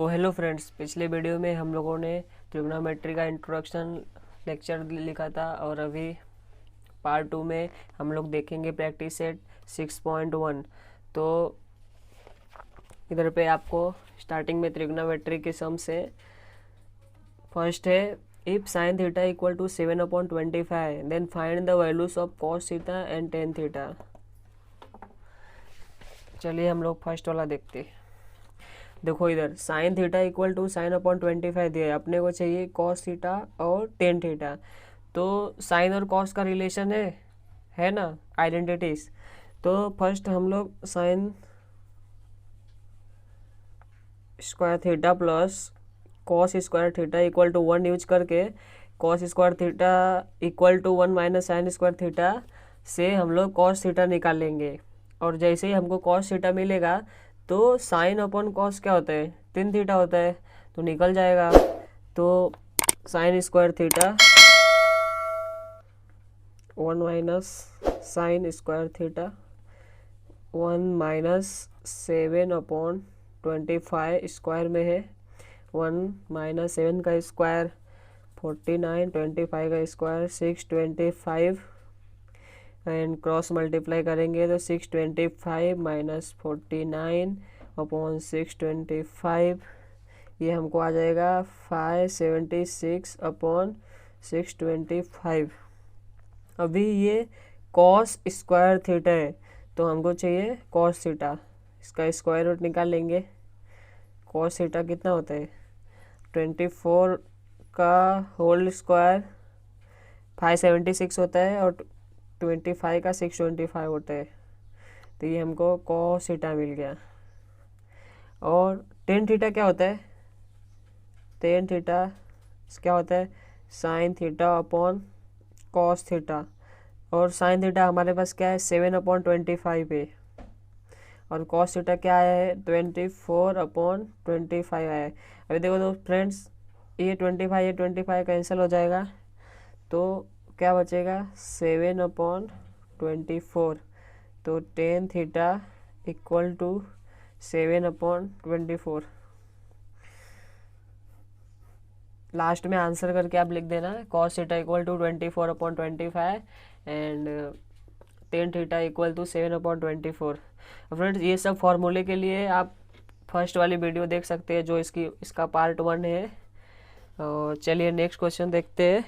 तो hello friends, पिछले video में हम लोगों ने ट्रिग्नोमेट्री का इंट्रोडक्शन लेक्चर लिखा था और अभी पार्ट 2 में हम लोग देखेंगे प्रैक्टिस सेट 6.1। तो इधर पे आपको स्टार्टिंग में ट्रिग्नोमेट्री के सम से फर्स्ट है if sine theta equal to 7/25 then find the values of cos theta and tan theta. चलिए हम लोग फर्स्ट वाला देखते हैं। देखो इधर sign theta equal to sin/25 दिया है, अपने को चाहिए कॉस थीटा और टेन थीटा। तो साइन और कॉस का रिलेशन है ना, आइडेंटिटीज। तो फर्स्ट हम लोग sine square theta plus cos square theta equal to 1 use करके cos square theta equal to 1 minus sine square theta से हम लोग कॉस थीटा निकालेंगे। और जैसे ही हमको कॉस थीटा मिलेगा तो साइन अपॉन कॉस क्या होता है, टेन थीटा होता है, तो निकल जाएगा। तो sine square theta 1 minus sine square theta 1 minus 7/25 square में है 1 माइनस 7 का स्क्वायर 49, 25 का स्क्वायर 625 एंड क्रॉस मल्टीप्लाई करेंगे तो 625 माइनस 49/625 ये हमको आ जाएगा 576/625। अभी ये कॉस स्क्वायर थीटा है तो हमको चाहिए कॉस थीटा, इसका स्क्वायर रूट निकाल लेंगे। कॉस थीटा कितना होता है, 24 का होल स्क्वायर 576 होता है और 25 का 625 होता है। तो ये हमको कॉस थीटा मिल गया। और टेन थीटा क्या होता है, टेन थीटा क्या होता है, sine theta upon cos theta. और साइन थीटा हमारे पास क्या है 7/25 है और कॉस थीटा क्या आया है 24/25 आया है। अभी देखो तो फ्रेंड्स, ये 25 कैंसिल हो जाएगा तो क्या बचेगा 7/24। तो tan theta equal to 7/24। Last में आंसर करके आप लिख देना cos theta equal to 24/25 and tan theta equal to 7/24। Friends ये सब फॉर्मूले के लिए आप फर्स्ट वाली वीडियो देख सकते हैं जो इसका पार्ट 1 है। और चलिए नेक्स्ट क्वेश्चन देखते हैं।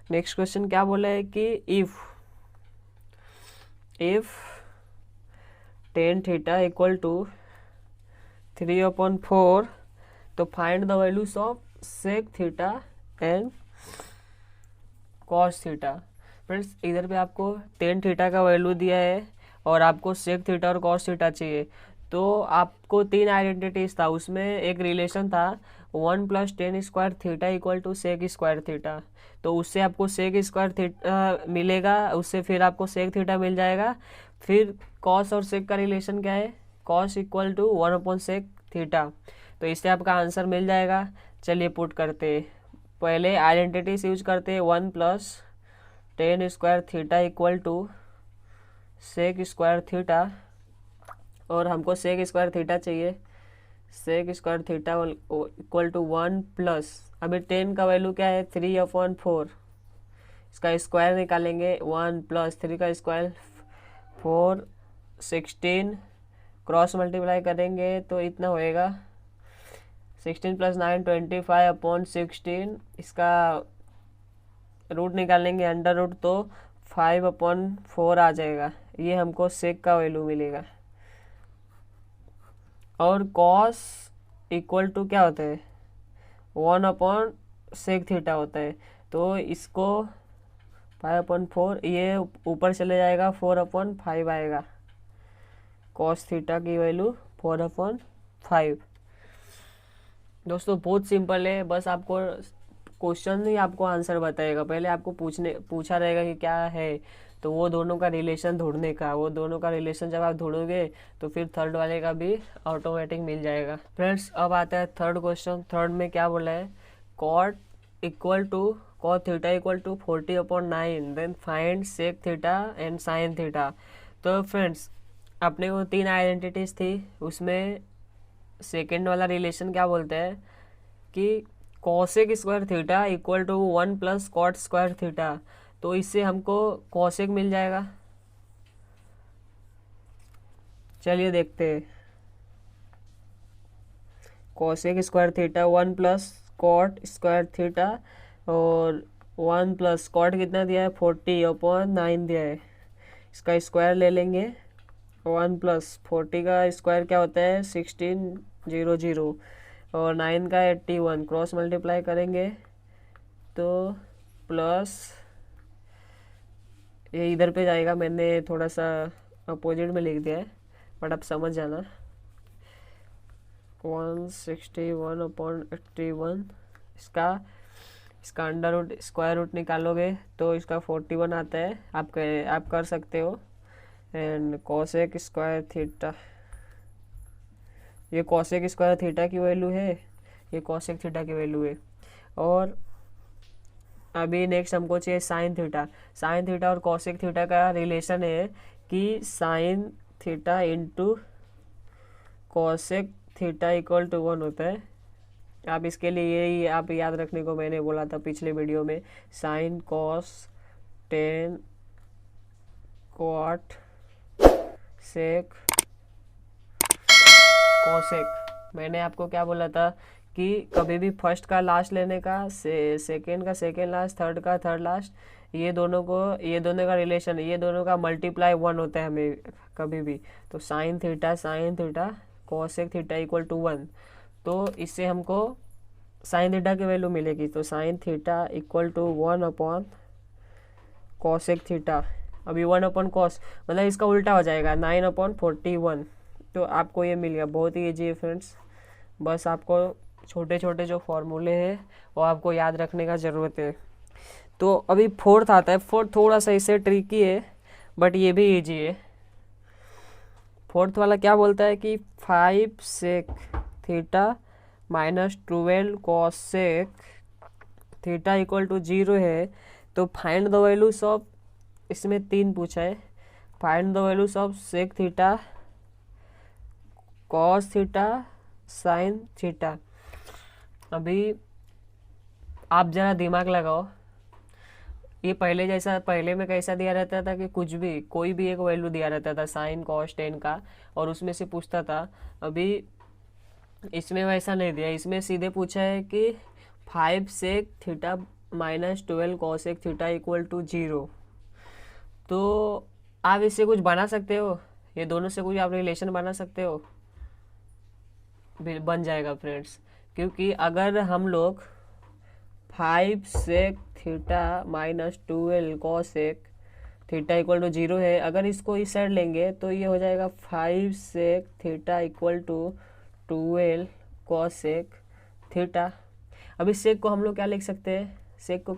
नेक्स्ट क्वेश्चन क्या बोला है कि if tan theta equal to 3/4 तो find the values of sec theta and cos theta. Friends इधर पे आपको टेन थीटा का वैल्यू दिया है और आपको सेक थीटा और कॉस थीटा चाहिए। तो आपको तीन आइडेंटिटीज था, उसमें एक रिलेशन था 1 + tan square theta equal to sec square theta. तो उससे आपको सेक स्क्वायर थीटा मिलेगा, उससे फिर आपको सेक थीटा मिल जाएगा। फिर कॉस और सेक का रिलेशन क्या है, कॉस इक्वल टू 1/सेक थीटा। तो इससे आपका आंसर मिल जाएगा। चलिए पुट करते हैं, पहले आइडेंटिटीज यूज करते हैं 1 + tan square theta equal to sec square theta और हमको सेक स्क्वायर थीटा चाहिए। Sec square theta equal to 1 plus, अभी टेन का वैल्यू क्या है 3/4, इसका स्क्वायर निकालेंगे 1 + 3 का स्क्वायर 4, 16 क्रॉस मल्टीप्लाई करेंगे तो इतना होएगा 16 + 9 25/16। इसका रूट निकालेंगे अंडर रूट तो 5/4 आ जाएगा। ये हमको सेक का वैल्यू मिलेगा। और कॉस इक्वल टू क्या होता है 1/सेक थीटा होता है। तो इसको 5/4 ये ऊपर चले जाएगा 4/5 आएगा। कॉस थीटा की वैल्यू 4/5। दोस्तों बहुत सिंपल है, बस आपको क्वेश्चन ही आपको आंसर बताएगा। पहले आपको पूछा रहेगा कि क्या है, तो वो दोनों का रिलेशन ढूंढने का, वो दोनों का रिलेशन जब आप ढूंढोगे तो फिर थर्ड वाले का भी ऑटोमेटिक मिल जाएगा। फ्रेंड्स अब आता है थर्ड क्वेश्चन। थर्ड में क्या बोला है, cot theta equal to 40/9 then find sec theta and sine theta. तो फ्रेंड्स अपने को तीन आइडेंटिटीज थी, उसमें सेकेंड वाला रिलेशन क्या बोलते हैं कि cosec square theta equal to 1 plus cot square theta. तो इससे हमको कॉसेक मिल जाएगा। चलिए देखते हैं। Cosec square theta 1 plus cot square theta, और 1 प्लस कॉट कितना दिया है 40/9 दिया है। इसका स्क्वायर ले लेंगे। 1 प्लस 40 का स्क्वायर क्या होता है 1600, और 9 का 81, क्रॉस मल्टीप्लाई करेंगे तो प्लस ये इधर पे जाएगा। मैंने थोड़ा सा अपोजिट में लिख दिया है, बट आप समझ जाना। 161/81, इसका अंडर रूट स्क्वायर रूट निकालोगे तो इसका 41 आता है। आप कर सकते हो। एंड कॉसेक स्क्वायर थीटा, ये कॉसेक स्क्वायर थीटा की वैल्यू है, ये कॉसेक थीटा की वैल्यू है। और अभी नेक्स्ट हमको चाहिए साइन थीटा। साइन थीटा और कॉसेक थीटा का रिलेशन है कि sine theta into cosec theta equal to 1 होता है। आप इसके लिए यही आप याद रखने को मैंने बोला था पिछले वीडियो में, sine cos tan cot sec cosec. मैंने आपको क्या बोला था कि कभी भी फर्स्ट का लास्ट लेने का, सेकेंड का सेकेंड लास्ट, थर्ड का थर्ड लास्ट, ये दोनों का रिलेशन, ये दोनों का मल्टीप्लाई 1 होता है हमें कभी भी। तो sine theta cosec theta equal to 1, तो इससे हमको साइन थीटा की वैल्यू मिलेगी। तो sine theta equal to 1 cosec theta. अभी 1 कॉस मतलब इसका उल्टा हो जाएगा 9/41। तो आपको ये मिल गया। बहुत ही ईजी है फ्रेंड्स, बस आपको छोटे छोटे जो फॉर्मूले हैं वो आपको याद रखने का ज़रूरत है। तो अभी फोर्थ आता है। फोर्थ थोड़ा सा इससे ट्रिकी है, बट ये भी ईजी है। फोर्थ वाला क्या बोलता है कि 5 sec theta minus 12 cosec theta equal to 0 है। तो फाइंड द वैल्यूज ऑफ, इसमें 3 पूछा है। Find the values of sec theta, cos theta, sine theta. अभी आप ज़रा दिमाग लगाओ। ये पहले में कैसा दिया रहता था कि कुछ भी कोई भी एक वैल्यू दिया रहता था साइन कॉस टेन का, और उसमें से पूछता था। अभी इसमें वैसा नहीं दिया, इसमें सीधे पूछा है कि 5 sec theta minus 12 cosec theta equal to 0। तो आप इससे कुछ बना सकते हो, ये दोनों से कुछ आप रिलेशन बना सकते हो, बन जाएगा फ्रेंड्स। क्योंकि अगर हम लोग 5 sec theta minus 12 cosec theta equal to 0 है, अगर इसको इस साइड लेंगे तो ये हो जाएगा 5 sec theta equal to 12 cosec theta. अब इस सेक को हम लोग क्या लिख सकते हैं, सेक को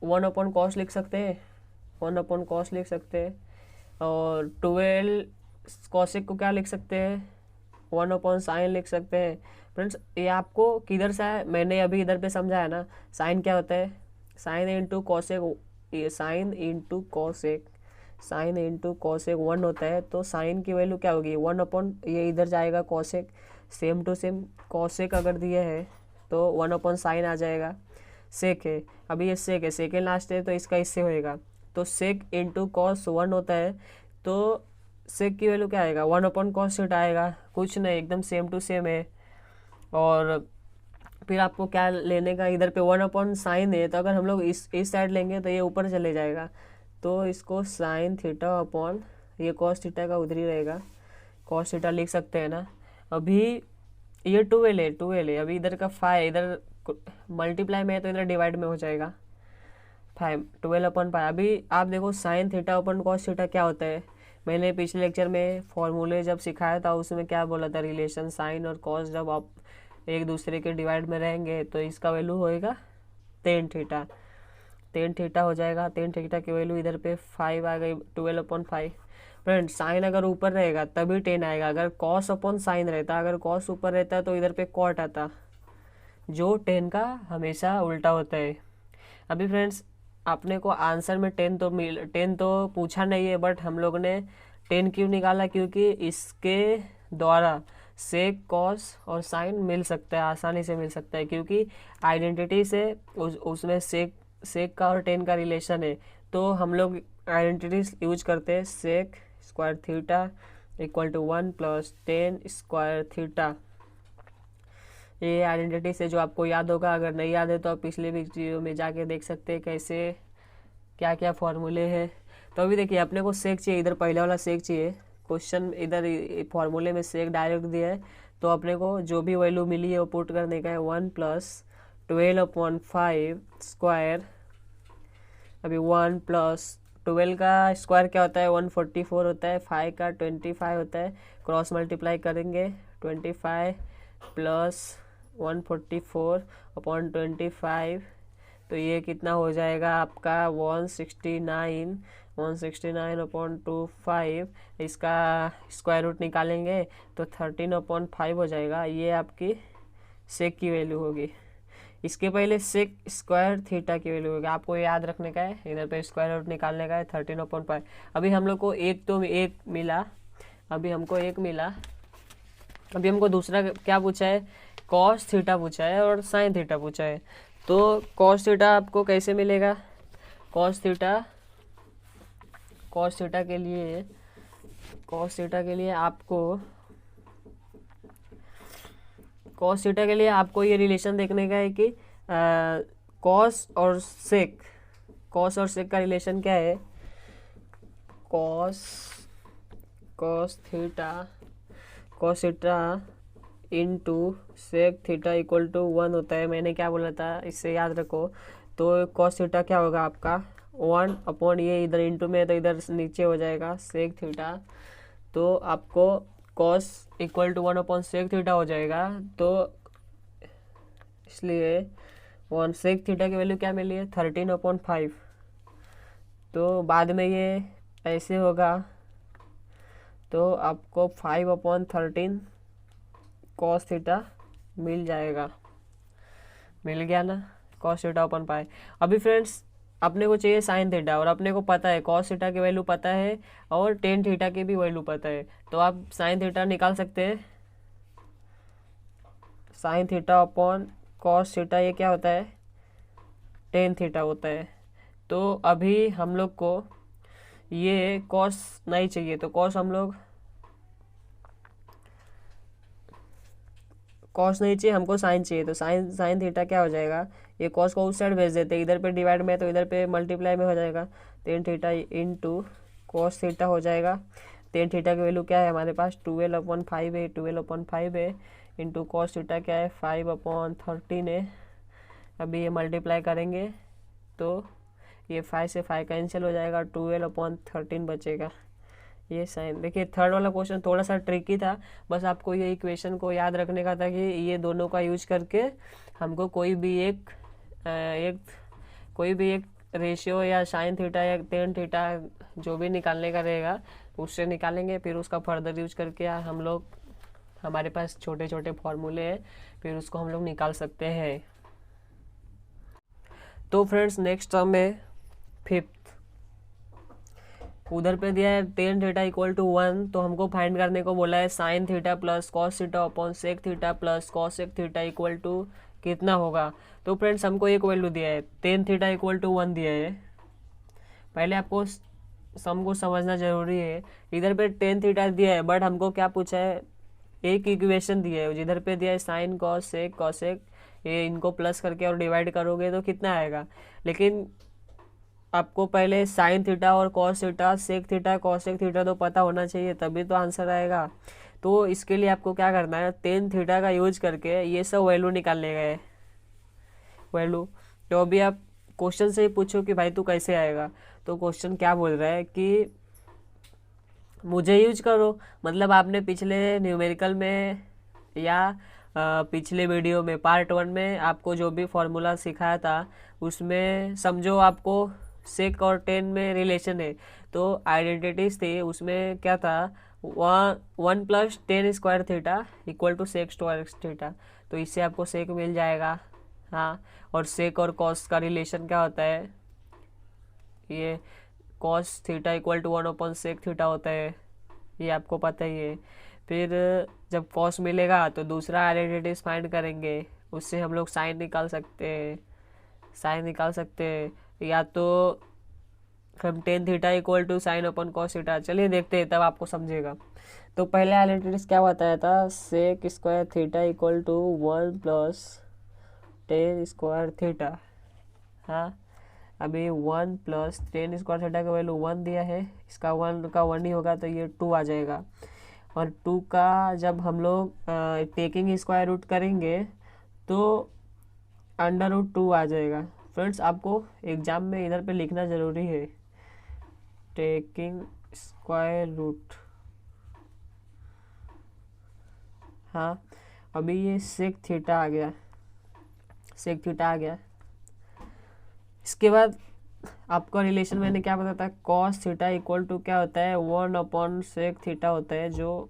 1/cos लिख सकते हैं, 1/cos लिख सकते हैं। और 12 कॉसेक को क्या लिख सकते हैं, 1/sin लिख सकते हैं। फ्रेंड्स ये आपको किधर से है, मैंने अभी इधर पे समझाया ना। साइन क्या होता है, साइन इंटू कॉसेक 1 होता है। तो साइन की वैल्यू क्या होगी 1 ये इधर जाएगा cosec, same to same cosec अगर दिए है तो 1/sin आ जाएगा। सेक है, अभी ये सेक है, सेकेंड लास्ट है तो इसका इससे होएगा। तो सेक इंटू कॉस 1 होता है, तो सेक की वैल्यू क्या आएगा 1/cos थीटा आएगा। कुछ नहीं, एकदम सेम टू सेम है। और फिर आपको क्या लेने का, इधर पे 1/sin है, तो अगर हम लोग इस साइड लेंगे तो ये ऊपर चले जाएगा। तो इसको साइन थीटा अपॉन ये कॉस थीटा का उधर ही रहेगा, कॉस थीटा लिख सकते हैं ना। अभी ये 12 है, अभी इधर का 5 इधर मल्टीप्लाई में है तो इधर डिवाइड में हो जाएगा 5, 12/5। अभी आप देखो साइन थीटा अपन कॉस थीटा क्या होता है। मैंने पिछले लेक्चर में फॉर्मूले जब सिखाया था उसमें क्या बोला था, रिलेशन साइन और कॉस जब आप एक दूसरे के डिवाइड में रहेंगे तो इसका वैल्यू होएगा टेन थीटा हो जाएगा। टेन थीटा की वैल्यू इधर पे 5 आ गई, 12/5। फ्रेंड साइन अगर ऊपर रहेगा तभी 10 आएगा, अगर कॉस अपॉन साइन रहता, अगर कॉस ऊपर रहता तो इधर पे कॉट आता, जो 10 का हमेशा उल्टा होता है। अभी फ्रेंड्स आपने को आंसर में 10 तो पूछा नहीं है, बट हम लोग ने 10 क्यों निकाला, क्योंकि इसके द्वारा सेक कॉस और साइन मिल सकता है, आसानी से मिल सकता है, क्योंकि आइडेंटिटी से उसमें सेक का और टेन का रिलेशन है। तो हम लोग आइडेंटिटी यूज करते हैं, sec square theta equal to 1 plus tan square theta. ये आइडेंटिटी से जो आपको याद होगा, अगर नहीं याद है तो आप पिछले वीडियो में जाके देख सकते हैं कैसे क्या क्या फॉर्मूले हैं। तो अभी देखिए अपने को सेक चाहिए, इधर पहले वाला सेक चाहिए, क्वेश्चन इधर फॉर्मूले में सेक डायरेक्ट दिया है, तो अपने को जो भी वैल्यू मिली है वो पुट करने का है। 1 प्लस 12/5 स्क्वायर, अभी 1 प्लस 12 का स्क्वायर क्या होता है 144 होता है, 5 का 25 होता है, क्रॉस मल्टीप्लाई करेंगे 25 प्लस 144/25, तो ये कितना हो जाएगा आपका 169/25, इसका स्क्वायर रूट निकालेंगे तो 13/5 हो जाएगा। ये आपकी सेक की वैल्यू होगी। इसके पहले सेक स्क्वायर थीटा की वैल्यू होगी, आपको याद रखने का है, इधर पे स्क्वायर रूट निकालने का है 13/5। अभी हम लोग को एक मिला, अभी हमको दूसरा क्या पूछा है, कॉस थीटा पूछा है और साइन थीटा पूछा है। तो कॉस थीटा आपको कैसे मिलेगा, कॉस थीटा के लिए आपको ये रिलेशन देखने का है कि कॉस और सेक का रिलेशन क्या है, cos theta into sec theta equal to 1 होता है। मैंने क्या बोला था, इससे याद रखो। तो कॉस थीटा क्या होगा आपका 1 ये इधर इंटू में है तो इधर नीचे हो जाएगा सेक थीटा, तो आपको cos equal to 1 sec theta हो जाएगा। तो इसलिए 1 सेक थीटा की वैल्यू क्या मिली है 13/5, तो बाद में ये ऐसे होगा, तो आपको 5/13 कॉस थीटा मिल जाएगा। मिल गया ना, कॉस थीटा अपन पाए। अभी फ्रेंड्स अपने को चाहिए साइन थीटा, और अपने को पता है कॉस थीटा की वैल्यू पता है और टेन थीटा की भी वैल्यू पता है, तो आप साइन थीटा निकाल सकते हैं। Sign theta upon cos theta ये क्या होता है टेन थीटा होता है। तो अभी हम लोग को ये कॉस नहीं चाहिए, तो कॉस नहीं चाहिए, हमको साइन चाहिए, तो साइन थीटा क्या हो जाएगा, ये कॉस को उस साइड भेज देते हैं, इधर पे डिवाइड में है तो इधर पे मल्टीप्लाई में हो जाएगा, ten theta into cos theta हो जाएगा। टेन थीटा की वैल्यू क्या है हमारे पास 12/5 है, इंटू कॉस थीटा क्या है 5/13 है। अभी ये मल्टीप्लाई करेंगे तो ये 5 से 5 कैंसिल हो जाएगा, 12/13 बचेगा। ये साइन, देखिए थर्ड वाला क्वेश्चन थोड़ा सा ट्रिकी था, बस आपको ये इक्वेशन को याद रखने का था कि ये दोनों का यूज करके हमको कोई भी एक रेशियो या साइन थीटा या टेन थीटा जो भी निकालने का रहेगा उससे निकालेंगे, फिर उसका फर्दर यूज करके हम लोग, हमारे पास छोटे छोटे फॉर्मूले हैं, फिर उसको हम लोग निकाल सकते हैं। तो फ्रेंड्स नेक्स्ट टर्म है फिफ्थ, उधर पे दिया है टेन थीटा इक्वल टू 1, तो हमको फाइंड करने को बोला है sine theta plus cos theta upon sec theta plus cosec theta equal to कितना होगा। तो फ्रेंड्स हमको एक वैल्यू दिया है टेन थीटा इक्वल टू 1 दिया है, पहले आपको सम को समझना जरूरी है। इधर पे टेन थीटा दिया है, बट हमको क्या पूछा है, एक इक्वेशन दिया है, जिधर पे दिया है साइन कॉस सेक, ये इनको प्लस करके और डिवाइड करोगे तो कितना आएगा। लेकिन आपको पहले साइन थीटा और cos theta, sec theta, cosec theta तो पता होना चाहिए, तभी तो आंसर आएगा। तो इसके लिए आपको क्या करना है, टेन थीटा का यूज करके ये सब वैल्यू निकालने गए वैल्यू। तो अभी आप क्वेश्चन से ही पूछो कि भाई तू कैसे आएगा, तो क्वेश्चन क्या बोल रहा है कि मुझे यूज करो, मतलब आपने पिछले न्यूमेरिकल में या पिछले वीडियो में पार्ट 1 में आपको जो भी फॉर्मूला सिखाया था उसमें समझो आपको सेक और टेन में रिलेशन है, तो आइडेंटिटीज थी, उसमें क्या था 1 plus tan square theta equal to sec square theta, तो इससे आपको सेक मिल जाएगा। हाँ, और सेक और कॉस का रिलेशन क्या होता है, ये कॉस थीटा इक्वल टू 1/सेक थीटा होता है, ये आपको पता ही है। फिर जब कॉस मिलेगा तो दूसरा आइडेंटिटीज फाइंड करेंगे, उससे हम लोग साइन निकाल सकते हैं, साइन निकाल सकते हैं, या तो हम tan theta equal to sine upon cos theta. चलिए देखते हैं, तब आपको समझेगा। तो पहले आइडेंटिटीज क्या बताया था, sec square theta equal to 1 plus tan square theta. हाँ, अभी 1 प्लस टेन स्क्वायर थीटा का वैल्यू 1 दिया है, इसका 1 का 1 ही होगा तो ये 2 आ जाएगा। और 2 का जब हम लोग टेकिंग स्क्वायर रूट करेंगे तो अंडर रूट 2 आ जाएगा। फ्रेंड्स, आपको एग्जाम में इधर पे लिखना ज़रूरी है, टेकिंग स्क्वायर रूट। हाँ, अभी ये सेक थीटा आ गया, सेक थीटा आ गया। इसके बाद आपका रिलेशन मैंने क्या बताया था, कॉस थीटा इक्वल टू क्या होता है, 1 अपॉन सेक थीटा होता है, जो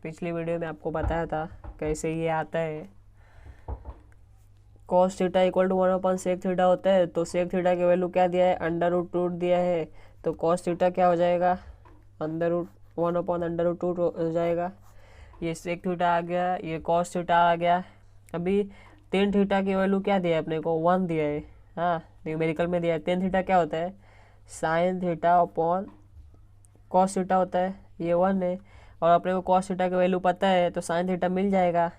पिछली वीडियो में आपको बताया था कैसे ये आता है। Cos theta equal to 1 upon sec theta होता है, तो सेक थीटा की वैल्यू क्या दिया है, अंडर रूट 2 दिया है, तो कॉस थीटा क्या हो जाएगा, under root 1 upon under root 2 हो जाएगा। ये सेक थीटा आ गया, ये कॉस थीटा आ गया। अभी टेन थीटा की वैल्यू क्या दिया है अपने को, 1 दिया है। हाँ, न्यूमेरिकल में दिया है। टेन थीटा क्या होता है, sine theta upon cos theta होता है, ये 1 है। और अपने को कॉस थीटा की वैल्यू पता है, तो साइन थीटा मिल जाएगा।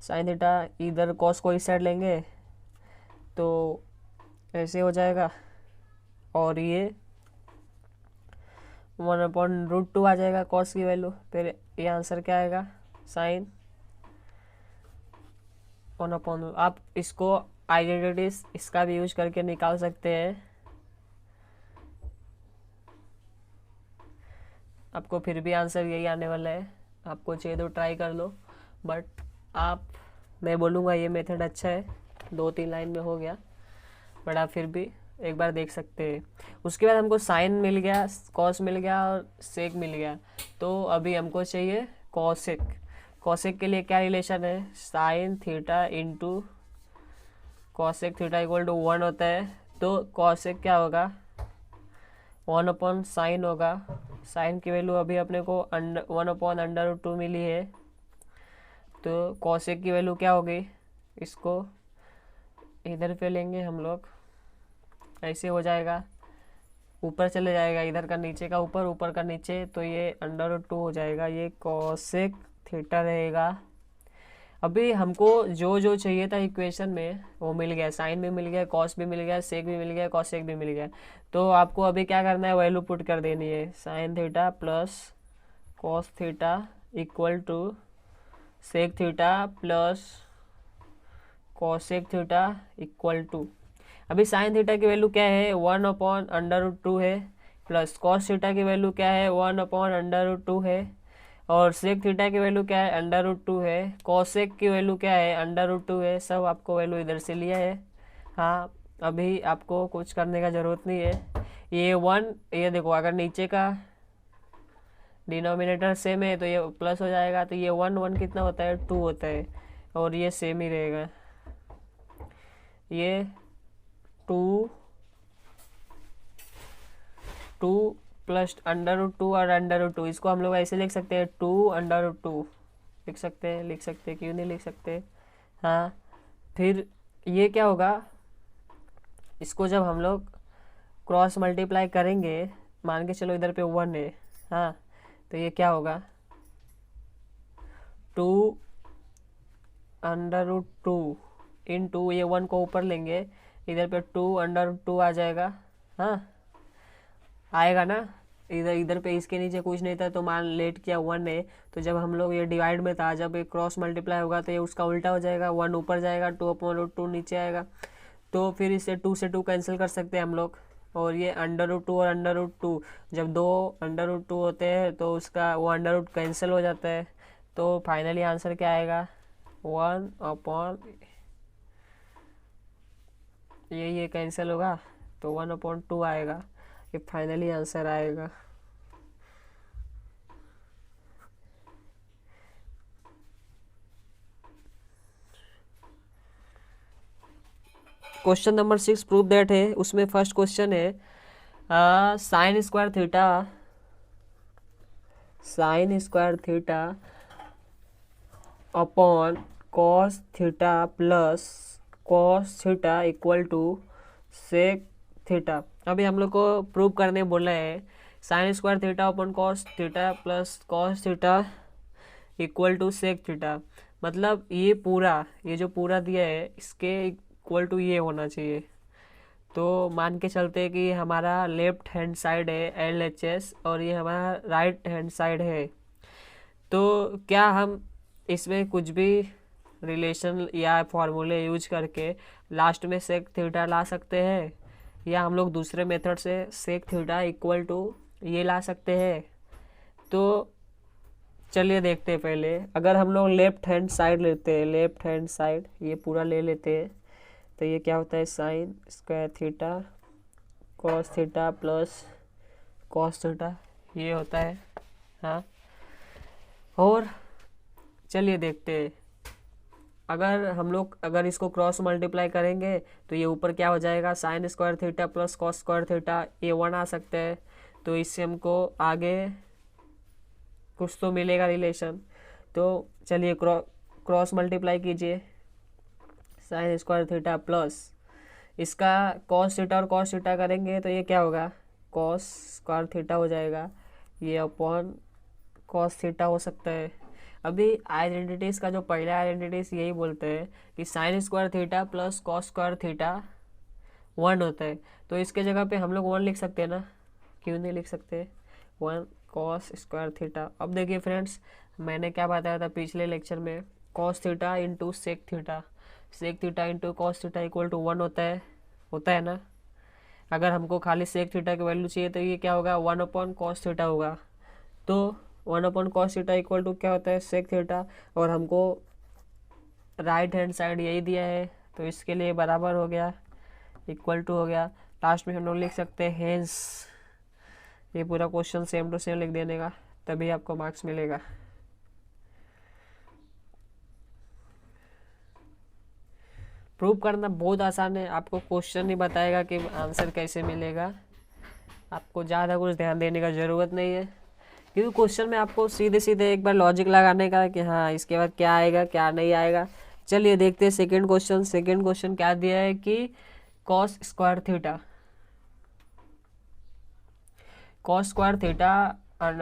साइन थीटा इधर कॉस को इस साइड लेंगे तो ऐसे हो जाएगा, और ये 1 अपॉन रूट 2 आ जाएगा कॉस की वैल्यू। फिर ये आंसर क्या आएगा, साइन 1 अपॉन। आप इसको आइडेंटिटीज इसका भी यूज करके निकाल सकते हैं, आपको फिर भी आंसर यही आने वाला है। आपको चाहिए तो ट्राई कर लो, बट मैं बोलूँगा ये मेथड अच्छा है, 2-3 लाइन में हो गया, बट आप फिर भी एक बार देख सकते हैं। उसके बाद हमको साइन मिल गया, कॉस मिल गया और सेक मिल गया, तो अभी हमको चाहिए कॉसेक। कॉसेक के लिए क्या रिलेशन है, sine theta into cosec theta equal to 1 होता है, तो कॉसेक क्या होगा, 1 अपॉन साइन होगा। साइन की वैल्यू अभी अपने को 1 अपॉन अंडर रूट 2 मिली है, तो कॉसेक की वैल्यू क्या होगी, इसको इधर पे लेंगे हम लोग, ऐसे हो जाएगा, ऊपर चले जाएगा, इधर का नीचे का ऊपर, ऊपर का नीचे, तो ये अंडर रूट 2 हो जाएगा, ये कॉसेक थीटा रहेगा। अभी हमको जो जो चाहिए था इक्वेशन में वो मिल गया, साइन भी मिल गया, कॉस भी मिल गया, सेक भी मिल गया, कॉसेक भी मिल गया। तो आपको अभी क्या करना है, वैल्यू पुट कर देनी है, sine theta plus cos theta equal to sec theta plus cosec theta equal to. अभी साइन थीटा की वैल्यू क्या है, 1 अपॉन अंडर रूट 2 है, प्लस कॉस थीटा की वैल्यू क्या है, 1 अपॉन अंडर रूट 2 है, और सेक थीटा की वैल्यू क्या है, अंडर रूट 2 है, कॉसेक की वैल्यू क्या है, अंडर रूट 2 है। सब आपको वैल्यू इधर से लिया है। हाँ, अभी आपको कुछ करने का ज़रूरत नहीं है। ये 1, ये देखो, अगर नीचे का डिनोमिनेटर सेम है तो ये प्लस हो जाएगा, तो ये 1 कितना होता है, 2 होता है, और ये सेम ही रहेगा, ये 2 प्लस अंडर रूट 2 और अंडर रूट 2, इसको हम लोग ऐसे लिख सकते हैं, 2 अंडर रूट 2 लिख सकते हैं, क्यों नहीं लिख सकते। हाँ, फिर ये क्या होगा, इसको जब हम लोग क्रॉस मल्टीप्लाई करेंगे, मान के चलो इधर पे 1 है, हाँ, तो ये क्या होगा, 2 अंडर रूट 2 इन 2, ये 1 को ऊपर लेंगे, इधर पे 2 अंडर रूट 2 आ जाएगा। हाँ, आएगा ना, इधर पे इसके नीचे कुछ नहीं था, तो मान लेट किया 1 है, तो जब हम लोग ये डिवाइड में था, जब ये क्रॉस मल्टीप्लाई होगा तो ये उसका उल्टा हो जाएगा, 1 ऊपर जाएगा, 2 अपॉन रूट 2 नीचे आएगा, तो फिर इसे 2 से 2 कैंसिल कर सकते हैं हम लोग, और ये अंडर रूट 2 और अंडर रूट 2, जब 2 अंडर रूट 2 होते हैं तो उसका वो अंडर रूट कैंसिल हो जाता है, तो फाइनली आंसर क्या आएगा, 1 अपॉन ये कैंसिल होगा, तो 1 अपॉन 2 आएगा, ये फाइनली आंसर आएगा। क्वेश्चन नंबर 6 प्रूव दैट है, उसमें फर्स्ट क्वेश्चन है, sine square theta sine square theta upon cos theta plus cos theta equal to sec theta. अभी हम लोग को प्रूव करने बोला है sine square theta upon cos theta plus cos theta equal to sec theta. मतलब ये जो पूरा दिया है इसके इक्वल टू ये होना चाहिए। तो मान के चलते हैं कि हमारा लेफ्ट हैंड साइड है LHS और ये हमारा राइट हैंड साइड है। तो क्या हम इसमें कुछ भी रिलेशन या फॉर्मूले यूज करके लास्ट में सेक थीटा ला सकते हैं, या हम लोग दूसरे मेथड से सेक थीटा इक्वल टू ये ला सकते हैं? तो चलिए देखते हैं। पहले अगर हम लोग लेफ्ट हैंड साइड लेते हैं, लेफ्ट हैंड साइड ये पूरा ले लेते हैं, तो ये क्या होता है sine square theta cos theta plus cos theta ये होता है। हाँ, और चलिए देखते हैं। अगर इसको क्रॉस मल्टीप्लाई करेंगे तो ये ऊपर क्या हो जाएगा sine square theta plus cos square theta, ये 1 आ सकते हैं। तो इससे हमको आगे कुछ तो मिलेगा रिलेशन। तो चलिए क्रॉस मल्टीप्लाई कीजिए साइन स्क्वायर थीटा प्लस इसका कॉस थीटा और कॉस थीटा करेंगे तो ये क्या होगा कॉस स्क्वायर थीटा हो जाएगा, ये अपॉन कॉस थीटा हो सकता है। अभी आइडेंटिटीज़ का जो पहला आइडेंटिटीज़ यही बोलते हैं कि sine square theta plus cos square theta 1 होता है। तो इसके जगह पे हम लोग 1 लिख सकते हैं ना, क्यों नहीं लिख सकते 1 कॉस स्क्वायर थीटा। अब देखिए फ्रेंड्स, मैंने क्या बताया था पिछले लेक्चर में, cos theta into sec theta into cos theta equal to 1 होता है ना। अगर हमको खाली सेक थीटा की वैल्यू चाहिए तो ये क्या होगा 1 अपॉन कॉस थीटा होगा। तो 1 upon cos theta equal to क्या होता है सेक थीटा, और हमको राइट हैंड साइड यही दिया है तो इसके लिए बराबर हो गया, इक्वल टू हो गया। लास्ट में हम लोग लिख सकते हैं हेंस। ये पूरा क्वेश्चन सेम टू सेम लिख देने का, तभी आपको मार्क्स मिलेगा। प्रूव करना बहुत आसान है, आपको क्वेश्चन ही बताएगा कि आंसर कैसे मिलेगा। आपको ज़्यादा कुछ ध्यान देने का ज़रूरत नहीं है, क्योंकि क्वेश्चन में आपको सीधे सीधे एक बार लॉजिक लगाने का कि हाँ इसके बाद क्या आएगा क्या नहीं आएगा। चलिए देखते हैं सेकंड क्वेश्चन क्या दिया है कि कॉस स्क्वायर थीटा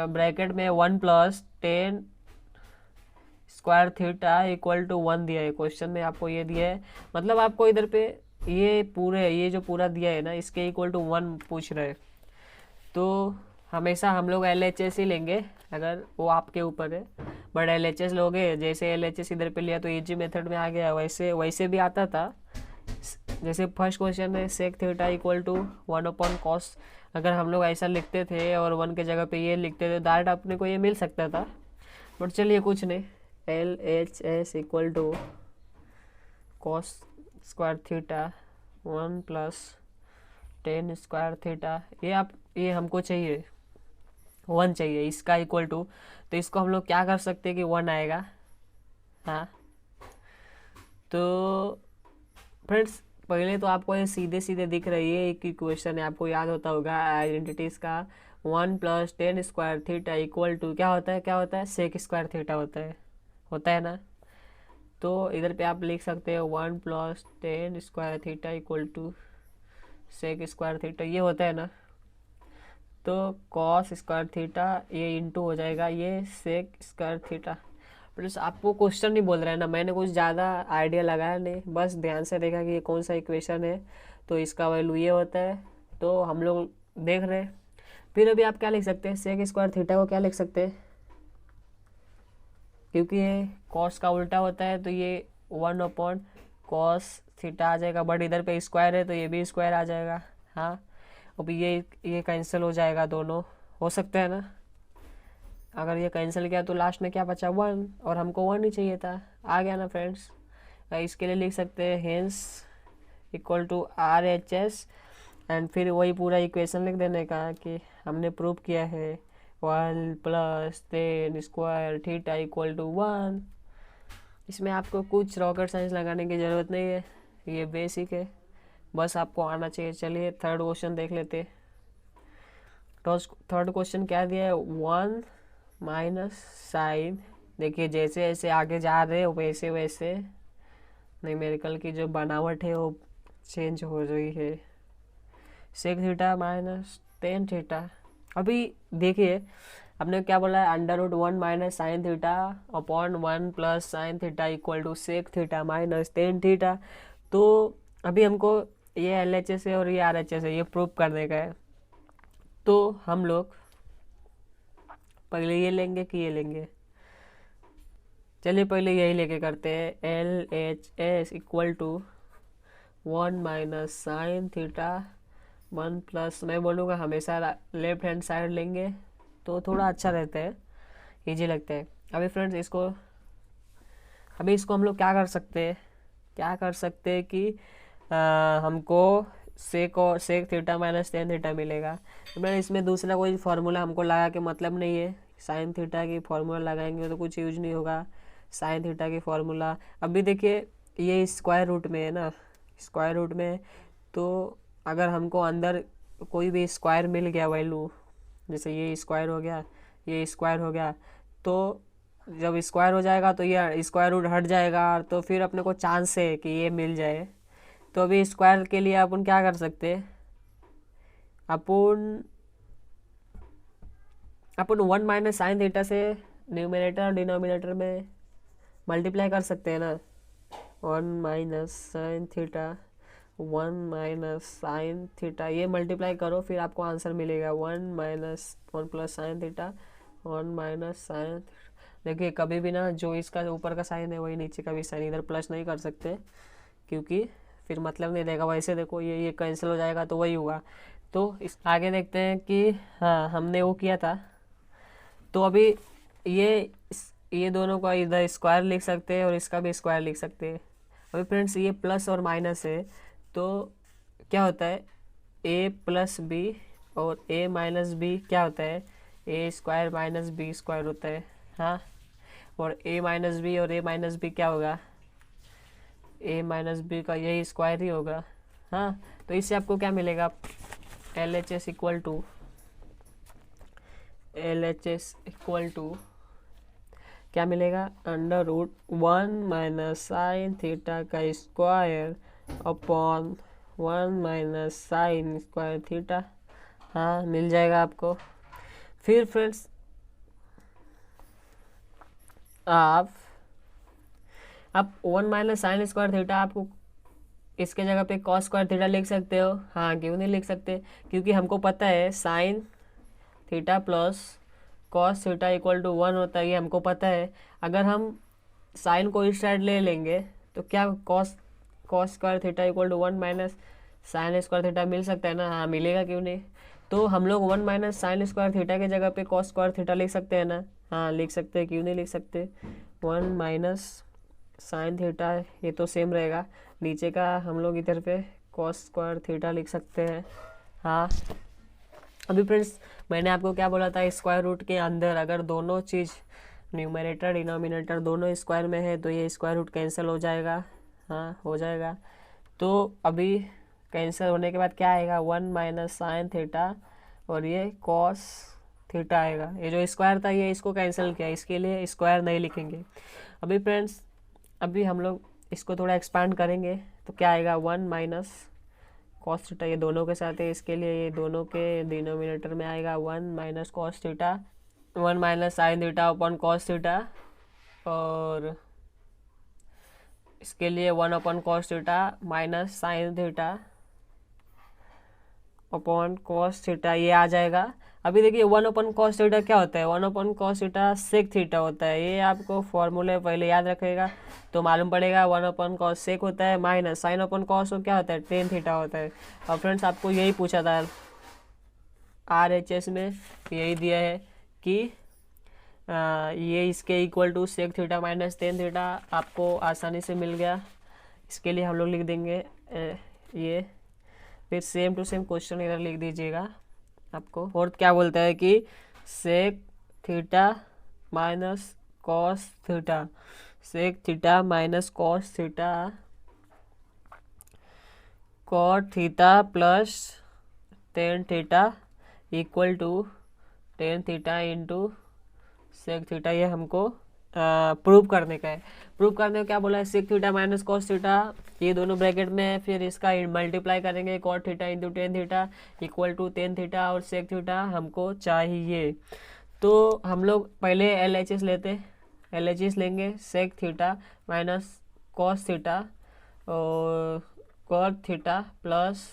ब्रैकेट में 1 plus 10 square theta equal to 1 दिया है। क्वेश्चन में आपको ये दिया है, मतलब आपको इधर पे ये जो पूरा दिया है ना इसके इक्वल टू 1 पूछ रहे हैं। तो हमेशा हम लोग LHS ही लेंगे, अगर वो आपके ऊपर है। बट LHS लोगे, जैसे LHS इधर पे लिया तो इजी मेथड में आ गया, वैसे भी आता था। जैसे फर्स्ट क्वेश्चन में sec theta equal to 1 upon cos, अगर हम लोग ऐसा लिखते थे और 1 के जगह पे ये लिखते थे डायरेक्ट अपने को ये मिल सकता था। बट चलिए कुछ नहीं, LHS equal to cos square theta 1 plus 10 square theta, ये हमको चाहिए 1 चाहिए, इसका इक्वल टू। तो इसको हम लोग क्या कर सकते हैं कि 1 आएगा। हाँ, तो फ्रेंड्स पहले तो आपको ये सीधे सीधे दिख रही है, एक इक्वेशन है, आपको याद होता होगा आइडेंटिटीज़ का। 1 plus 10 square theta equal to क्या होता है सेक स्क्वायर थीटा होता है ना। तो इधर पे आप लिख सकते हो 1 plus 10 square theta equal to sec square theta, ये होता है ना। तो कॉस स्क्वायर थीटा ये इंटू हो जाएगा ये सेक स्क्वायर थीटा। प्लस आपको क्वेश्चन नहीं बोल रहा है ना, मैंने कुछ ज़्यादा आइडिया लगाया नहीं, बस ध्यान से देखा कि ये कौन सा इक्वेशन है तो इसका वैल्यू ये होता है। तो हम लोग देख रहे हैं। फिर अभी आप क्या लिख सकते हैं सेक स्क्वायर थीटा को क्या लिख सकते हैं, क्योंकि ये कॉस का उल्टा होता है तो ये 1 अपॉन कॉस थीटा आ जाएगा। बट इधर पे स्क्वायर है तो ये भी स्क्वायर आ जाएगा। हाँ, अब ये कैंसिल हो जाएगा, दोनों हो सकता है ना। अगर ये कैंसिल किया तो लास्ट में क्या बचा 1, और हमको 1 ही चाहिए था, आ गया ना फ्रेंड्स। इसके लिए लिख सकते हैं hence equal to RHS, and फिर वही पूरा इक्वेशन लिख देने का कि हमने प्रूव किया है 1 plus 10 square theta equal to 1। इसमें आपको कुछ रॉकेट साइंस लगाने की ज़रूरत नहीं है, ये बेसिक है, बस आपको आना चाहिए। चलिए थर्ड क्वेश्चन देख लेते हैं। थर्ड क्वेश्चन क्या दिया है 1 माइनस साइन, देखिए जैसे जैसे आगे जा रहे हो वैसे वैसे न्यूमेरिकल की जो बनावट है वो चेंज हो रही है। Sec theta minus tan theta. अभी देखिए आपने क्या बोला है, under root 1 minus sine theta upon 1 plus sine theta equal to sec theta minus tan theta. तो अभी हमको ये LHS है और ये RHS है, ये प्रूव करने का है। तो हम लोग पहले ये लेंगे कि ये लेंगे, चलिए पहले यही लेके करते हैं। LHS equal to 1 minus sine theta 1 plus, मैं बोलूँगा हमेशा लेफ्ट हैंड साइड लेंगे तो थोड़ा अच्छा रहता है, इजी लगता है। अभी फ्रेंड्स इसको हम लोग क्या कर सकते हैं, कि हमको sec theta minus tan theta मिलेगा। तो मैं इसमें दूसरा कोई फार्मूला हमको लगा के मतलब नहीं है, साइन थीटा की फार्मूला लगाएंगे तो कुछ यूज नहीं होगा। साइन थीटा की फार्मूला अभी देखिए ये स्क्वायर रूट में है ना, स्क्वायर रूट में, तो अगर हमको अंदर कोई भी स्क्वायर मिल गया वैल्यू, जैसे ये स्क्वायर हो गया, ये स्क्वायर हो गया, तो जब स्क्वायर हो जाएगा तो ये स्क्वायर रूट हट जाएगा, तो फिर अपने को चांस है कि ये मिल जाए। तो अभी स्क्वायर के लिए अपन क्या कर सकते हैं, अपन 1 माइनस साइन थीटा से न्यूमरेटर और डिनोमिनेटर में मल्टीप्लाई कर सकते हैं ना। 1 minus sine theta 1 minus sine theta, ये मल्टीप्लाई करो फिर आपको आंसर मिलेगा 1 minus 1 plus sine theta 1 minus sine. देखिए कभी भी ना जो इसका ऊपर का साइन है वही नीचे का भी साइन, इधर प्लस नहीं कर सकते क्योंकि फिर मतलब नहीं देगा। वैसे देखो ये कैंसिल हो जाएगा तो वही हुआ। तो इस आगे देखते हैं कि हाँ हमने वो किया था। तो अभी ये दोनों का इधर स्क्वायर लिख सकते हैं और इसका भी स्क्वायर लिख सकते हैं। अभी फ्रेंड्स ये प्लस और माइनस है तो क्या होता है, a प्लस बी और a माइनस बी क्या होता है, a square minus B square होता है। हाँ, और a माइनस बी और a माइनस बी क्या होगा, a माइनस बी का यही स्क्वायर ही होगा। हाँ, तो इससे आपको क्या मिलेगा, LHS इक्वल टू क्या मिलेगा, under root 1 minus sine theta का square upon 1 minus sine square theta. हाँ, मिल जाएगा आपको। फिर फ्रेंड्स आप 1 माइनस साइन स्क्वायर थीटा आपको इसके जगह पे कॉस स्क्वायर थीटा लिख सकते हो। हाँ, क्यों नहीं लिख सकते, क्योंकि हमको पता है sine theta plus cos theta equal to 1 होता है, ये हमको पता है। अगर हम साइन को इस साइड ले लेंगे तो क्या cos square theta equal to 1 minus sine square theta मिल सकता है ना। हाँ, मिलेगा, क्यों नहीं। तो हम लोग 1 माइनस साइन स्क्वायर थीटा के जगह पे कॉस स्क्वायर थीटा लिख सकते हैं ना। हाँ, लिख सकते हैं, क्यों नहीं लिख सकते। 1 माइनस साइन थीटा ये तो सेम रहेगा, नीचे का हम लोग इधर पे कॉस स्क्वायर थीटा लिख सकते हैं। हाँ, अभी फ्रेंड्स मैंने आपको क्या बोला था, स्क्वायर रूट के अंदर अगर दोनों चीज़ न्यूमरेटर डिनोमिनेटर दोनों स्क्वायर में है तो ये स्क्वायर रूट कैंसिल हो जाएगा। हाँ, हो जाएगा। तो अभी कैंसिल होने के बाद क्या आएगा, 1 माइनस साइन थीटा और ये कॉस थीटा आएगा। ये जो स्क्वायर था ये इसको कैंसिल किया, इसके लिए स्क्वायर नहीं लिखेंगे। अभी फ्रेंड्स अभी हम लोग इसको थोड़ा एक्सपांड करेंगे तो क्या आएगा, 1 माइनस कॉस थीटा, ये दोनों के साथ है, इसके लिए ये दोनों के डिनोमिनेटर में आएगा 1 minus cos theta 1 minus sine theta upon cos theta, और इसके लिए 1 upon cos theta minus sine theta upon cos theta, ये आ जाएगा। अभी देखिए 1 अपॉन कॉस थीटा क्या होता है, 1 upon cos theta sec theta होता है। ये आपको फॉर्मूले पहले याद रखेगा तो मालूम पड़ेगा। 1 अपॉन कॉस सेक होता है माइनस साइन अपॉन कॉस क्या होता है, टेन थीटा होता है। और फ्रेंड्स आपको यही पूछा था RHS में, यही दिया है कि ये इसके equal to sec theta minus tan theta, आपको आसानी से मिल गया। इसके लिए हम लोग लिख देंगे ये, फिर सेम टू सेम क्वेश्चन इधर लिख दीजिएगा आपको। फोर्थ क्या बोलता है कि sec theta minus cos theta, sec theta minus cos theta cot theta plus tan theta equal to tan theta into sec theta, ये हमको प्रूव करने का है। प्रूव करने को क्या बोला है, sec theta minus cos theta, ये दोनों ब्रैकेट में है, फिर इसका मल्टीप्लाई करेंगे cot theta into tan theta equal to tan theta, और सेक थीटा हमको चाहिए। तो हम लोग पहले LHS लेते, LHS लेंगे sec theta minus cos theta और cot theta plus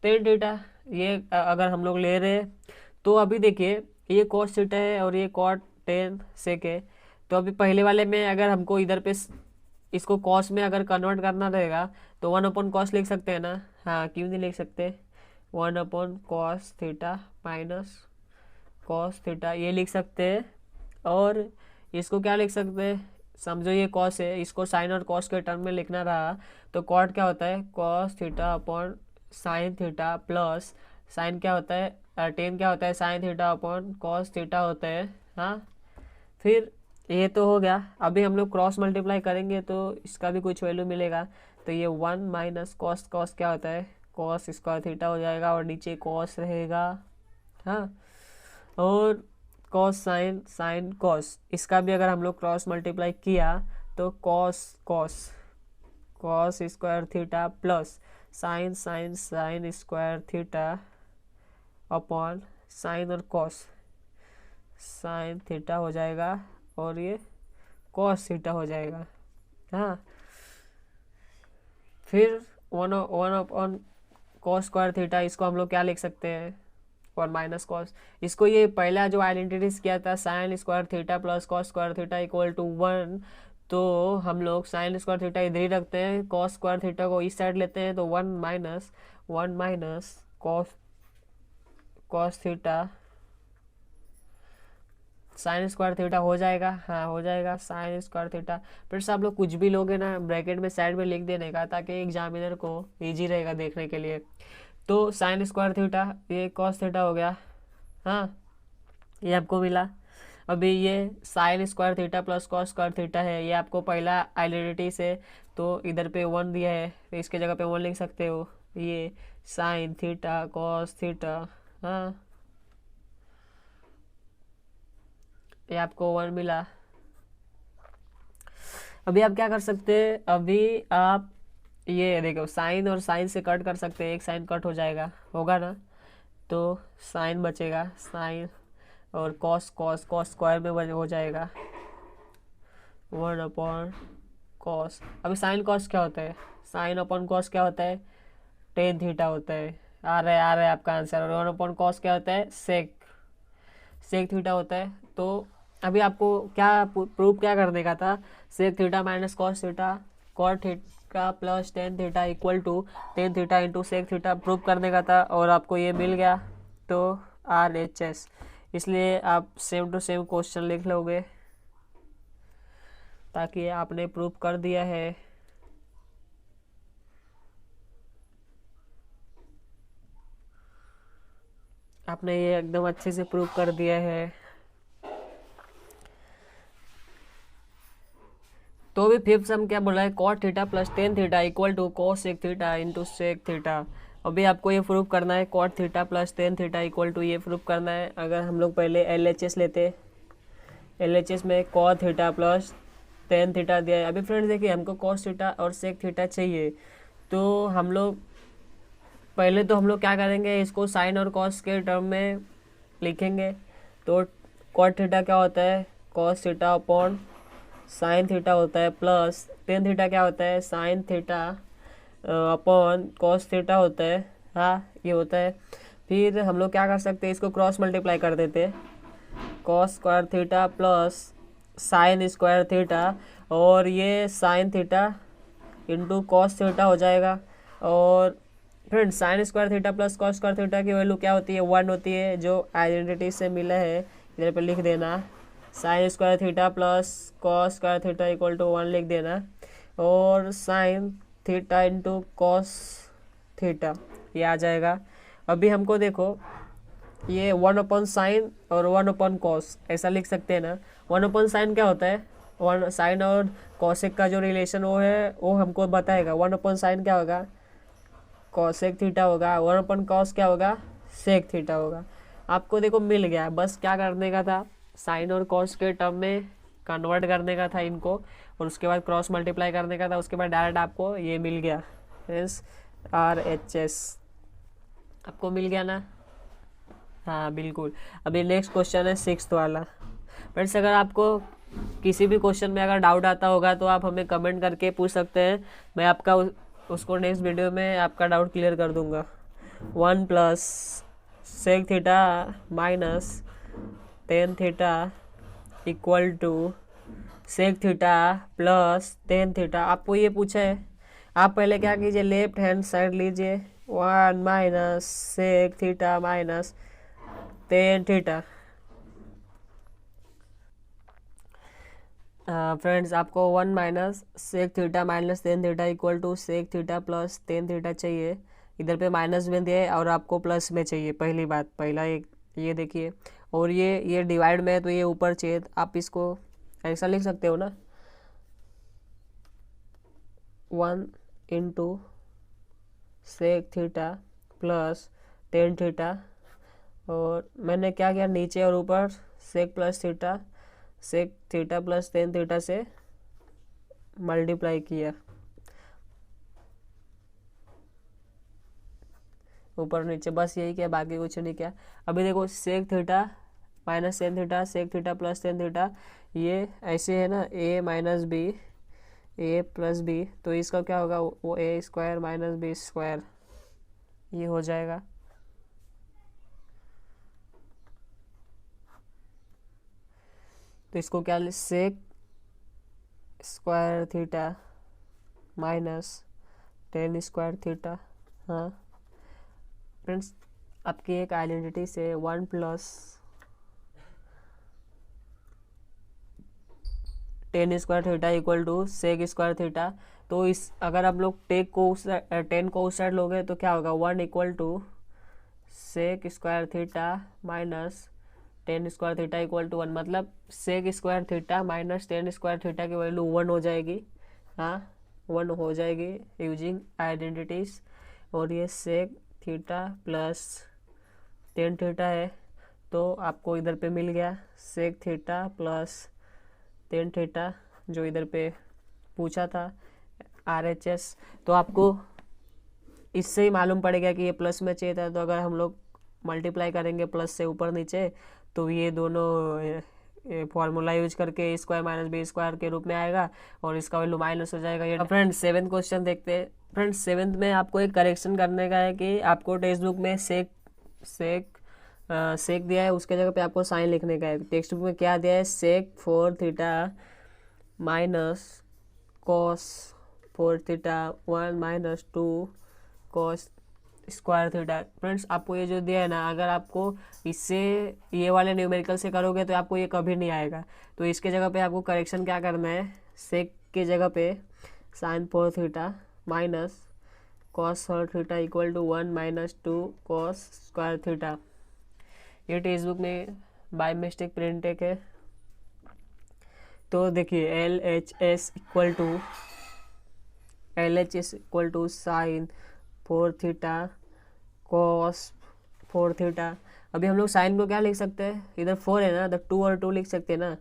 tan theta, ये अगर हम लोग ले रहे हैं तो अभी देखिए ये कॉस थीटा है और ये कॉट टेन सेक है। तो अभी पहले वाले में अगर हमको इधर पे इसको कॉस में अगर कन्वर्ट करना रहेगा तो वन अपॉन कॉस लिख सकते हैं ना, हाँ क्यों नहीं लिख सकते, one upon cos theta minus cos theta ये लिख सकते हैं। और इसको क्या लिख सकते हैं, समझो ये कॉस है, इसको साइन और कॉस के टर्म में लिखना रहा तो कॉट क्या होता है cos theta upon sign theta plus sign क्या होता है टेन क्या होता है sine theta upon cos theta होता है। हाँ फिर ये तो हो गया, अभी हम लोग क्रॉस मल्टीप्लाई करेंगे तो इसका भी कुछ वैल्यू मिलेगा। तो ये वन माइनस कॉस, कॉस क्या होता है कॉस स्क्वायर थीटा हो जाएगा और नीचे कॉस रहेगा। हाँ और कॉस साइन साइन कॉस, इसका भी अगर हम लोग क्रॉस मल्टीप्लाई किया तो cos cos cos square theta plus sine sine sine square theta upon sine और कॉस साइन थीटा हो जाएगा और ये कॉस थीटा हो जाएगा। हाँ फिर one one upon cos square theta, इसको हम लोग क्या लिख सकते हैं और माइनस कॉस, इसको ये पहला जो आइडेंटिटीज किया था sine square theta plus cos square theta equal to one, तो हम लोग साइन स्क्वायर थीटा इधर ही रखते हैं, कॉस स्क्वायर थीटा को इस साइड लेते हैं तो one minus cos cos theta sine square theta हो जाएगा। हाँ हो जाएगा साइन स्क्वायर थीटा, फिर से आप लोग कुछ भी लोगे ना ब्रैकेट में साइड में लिख देने का ताकि एग्जामिनर को इजी रहेगा देखने के लिए। तो साइन स्क्वायर थीटा ये कॉस थीटा हो गया। हाँ ये आपको मिला। अभी ये sign square theta plus cos square theta है, ये आपको पहला आइडेंटिटी से, तो इधर पे वन दिया है तो इसके जगह पे वन लिख सकते हो, ये साइन थीटा कॉस थीटा। हाँ ये आपको वन मिला। अभी आप क्या कर सकते हैं, अभी आप ये देखो साइन और साइन से कट कर सकते हैं, एक साइन कट हो जाएगा होगा ना, तो साइन बचेगा साइन और कॉस कॉस कॉस स्क्वायर में हो जाएगा वन अपॉन कॉस। अभी साइन कॉस क्या होता है, साइन अपॉन कॉस क्या होता है टेन थीटा होता है। आ रहा है आपका आंसर। और वन अपॉन कॉस क्या होता है सेक सेक थीटा होता है। तो अभी आपको क्या प्रूफ क्या करने का था, sec theta minus cos theta cot theta plus tan theta equal to tan theta into sec theta proof करने का था और आपको ये मिल गया। तो RHS, इसलिए आप सेम टू सेम क्वेश्चन लिख लोगे ताकि आपने प्रूफ कर दिया है। आपने ये एकदम अच्छे से प्रूफ कर दिया है। तो भी फिफ्थ सम क्या बोला है, cot theta plus tan theta equal to cosec theta into sec theta. अभी आपको ये प्रूफ करना है cot theta plus tan theta equal to, ये प्रूफ करना है। अगर हम लोग पहले LHS लेते, LHS में cot theta plus tan theta दिया है। अभी फ्रेंड्स देखिए हमको कॉस थीटा और सेक थीटा चाहिए, तो हम लोग पहले तो हम लोग क्या करेंगे, इसको साइन और कॉस के टर्म में लिखेंगे। तो कॉट थीटा क्या होता है cos theta upon sine theta होता है प्लस टेन थीटा क्या होता है sine theta upon cos theta होता है। हाँ ये होता है। फिर हम लोग क्या कर सकते हैं, इसको क्रॉस मल्टीप्लाई कर देते हैं, cos square theta plus sign square theta और ये sign theta into cos theta हो जाएगा। और friend sign square theta plus cos square theta की वैल्यू क्या होती है वन होती है, जो आइडेंटिटी से मिला है इधर पे लिख देना, sine square theta plus cos square theta equal to one लिख देना और sine theta into cos theta ये आ जाएगा। अभी हमको देखो ये वन अपॉन साइन और वन अपॉन कॉस ऐसा लिख सकते हैं ना। वन अपॉन साइन क्या होता है, वन साइन और कॉसेक का जो रिलेशन वो है वो हमको बताएगा। वन अपॉन साइन क्या होगा कॉसेक थीटा होगा, वन अपॉन कॉस क्या होगा सेक थीटा होगा। आपको देखो मिल गया, बस क्या करने का था साइन और कॉस के टर्म में कन्वर्ट करने का था इनको, और उसके बाद क्रॉस मल्टीप्लाई करने का था, उसके बाद डायरेक्ट आपको ये मिल गया, मीन्स RHS आपको मिल गया ना। हाँ बिल्कुल। अभी नेक्स्ट क्वेश्चन है 6th वाला। फ्रेंड्स अगर आपको किसी भी क्वेश्चन में अगर डाउट आता होगा तो आप हमें कमेंट करके पूछ सकते हैं, मैं आपका उसको नेक्स्ट वीडियो में आपका डाउट क्लियर कर दूंगा। 1 plus sec theta minus tan theta equal to sec theta plus tan theta. आपको ये पूछा है, आप पहले क्या कीजिए, लेफ्ट हैंड साइड लीजिए, 1 minus sec theta minus tan theta. Friends आपको 1 minus sec theta minus tan theta equal to sec theta plus tan theta चाहिए। इधर पे माइनस में दिया है और आपको प्लस में चाहिए, पहली बात, पहला एक ये देखिए, और ये डिवाइड में है तो ये ऊपर चाहिए। आप इसको ऐसा लिख सकते हो ना, 1 into sec theta plus tan theta, और मैंने क्या किया, नीचे और ऊपर sec plus theta, sec theta plus tan theta से मल्टीप्लाई किया, ऊपर नीचे, बस यही किया, बाकी कुछ नहीं किया। अभी देखो sec theta minus tan theta, sec theta plus tan theta, ये ऐसे है ना, a minus b, a plus b, तो इसका क्या होगा, वो a square minus B square, ये हो जाएगा। तो इसको क्या, sec square theta minus tan square theta. हाँ फ्रेंड्स आपकी एक आइडेंटिटी से 1 plus tan square theta equal to sec square theta, तो इस अगर आप लोग टेक को टेन को उस साइड लोगे तो क्या होगा, 1 equal to sec square theta minus tan square theta equal to 1, मतलब sec square theta minus tan square theta की वैल्यू 1 हो जाएगी। हाँ 1 हो जाएगी यूजिंग आइडेंटिटीज। और ये sec theta plus tan theta है, तो आपको इधर पे मिल गया sec theta plus tan theta, जो इधर पे पूछा था RHS। तो आपको इससे ही मालूम पड़ेगा कि ये प्लस में चाहिए था, तो अगर हम लोग मल्टीप्लाई करेंगे प्लस से ऊपर नीचे तो ये दोनों फॉर्मूला यूज करके ए स्क्वायर माइनस बी स्क्वायर के रूप में आएगा, और इसका वैल्यू माइनस हो जाएगा। ये फ्रेंड्स 7th क्वेश्चन देखते हैं। फ्रेंड्स 7th में आपको एक करेक्शन करने का है कि आपको टेक्स्ट बुक में सेक दिया है, उसके जगह पे आपको साइन लिखने का है। टेक्स्ट बुक में क्या दिया है, सेक 4 theta minus cos 4 theta 1 minus 2 cos square theta. Friends आपको ये जो दिया है ना, अगर आपको इससे ये वाले न्यूमेरिकल से करोगे तो आपको ये कभी नहीं आएगा, तो इसके जगह पे आपको करेक्शन क्या करना है, सेक के जगह पे sine 4 theta minus cos 4 theta equal to 1 minus 2 cos square theta. ये टेक्स्ट बुक में बाय मिस्टेक प्रिंटेड है। तो देखिए LHS equal to sine 4 theta cos 4 theta. अभी हम लोग साइन को क्या लिख सकते हैं, इधर 4 है ना, तो 2 और 2 लिख सकते हैं ना,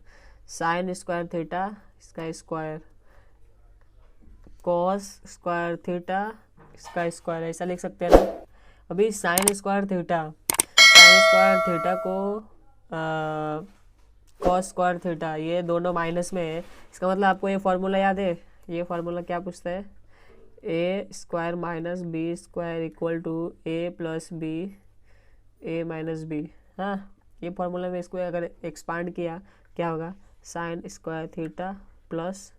साइन स्क्वायर थीटा इसका स्क्वायर, कॉस स्क्वायर थीटा इसका स्क्वायर, ऐसा लिख सकते हैं ना। अभी साइन स्क्वायर थीटा को कॉस स्क्वायर थीटा, ये दोनों माइनस में है, इसका मतलब आपको ये फार्मूला याद है। ये फार्मूला क्या पूछता है, A square minus B square equal to A plus B A minus B. हाँ ये फार्मूला में इसको अगर एक्सपांड किया क्या होगा, sine square theta plus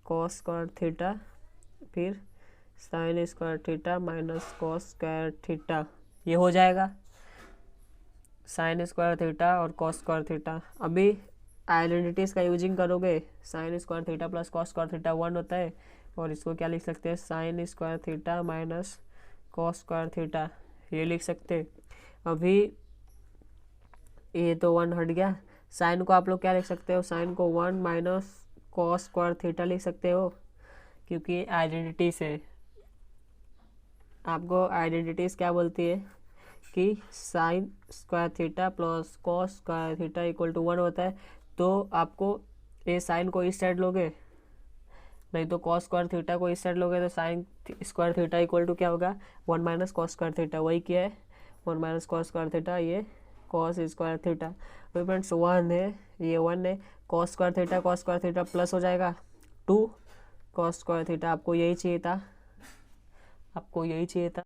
cos square theta, फिर sine square theta minus cos square theta, ये हो जाएगा साइन स्क्वायर थीटा और कॉस स्क्वायर थीटा। अभी आइडेंटिटीज़ का यूजिंग करोगे, sine square theta plus cos square theta 1 होता है, और इसको क्या लिख सकते हैं, sine square theta minus cos square theta, ये लिख सकते हैं। अभी ये तो 1 हट गया, साइन को आप लोग क्या लिख सकते हो, साइन को 1 माइनस कॉस स्क्वायर थीटा लिख सकते हो, क्योंकि आइडेंटिटी से आपको आइडेंटिटीज़ क्या बोलती है कि sine square theta plus cos square theta equal to 1 होता है। तो आपको ये साइन को इस साइड लोगे, नहीं तो कॉस स्क्वायर थीटा को इस साइड लोगे, तो sine square theta equal to क्या होगा, 1 माइनस कॉस स्क्वायर थीटा। वही क्या है, 1 माइनस कॉस स्क्वायर थीटा, ये कॉस स्क्वायर थीटा। तो फ्रेंड्स 1 है, ये 1 है, कॉस स्क्वायर थीटा प्लस हो जाएगा 2 कॉस स्क्वायर थीटा। आपको यही चाहिए था, आपको यही चाहिए था।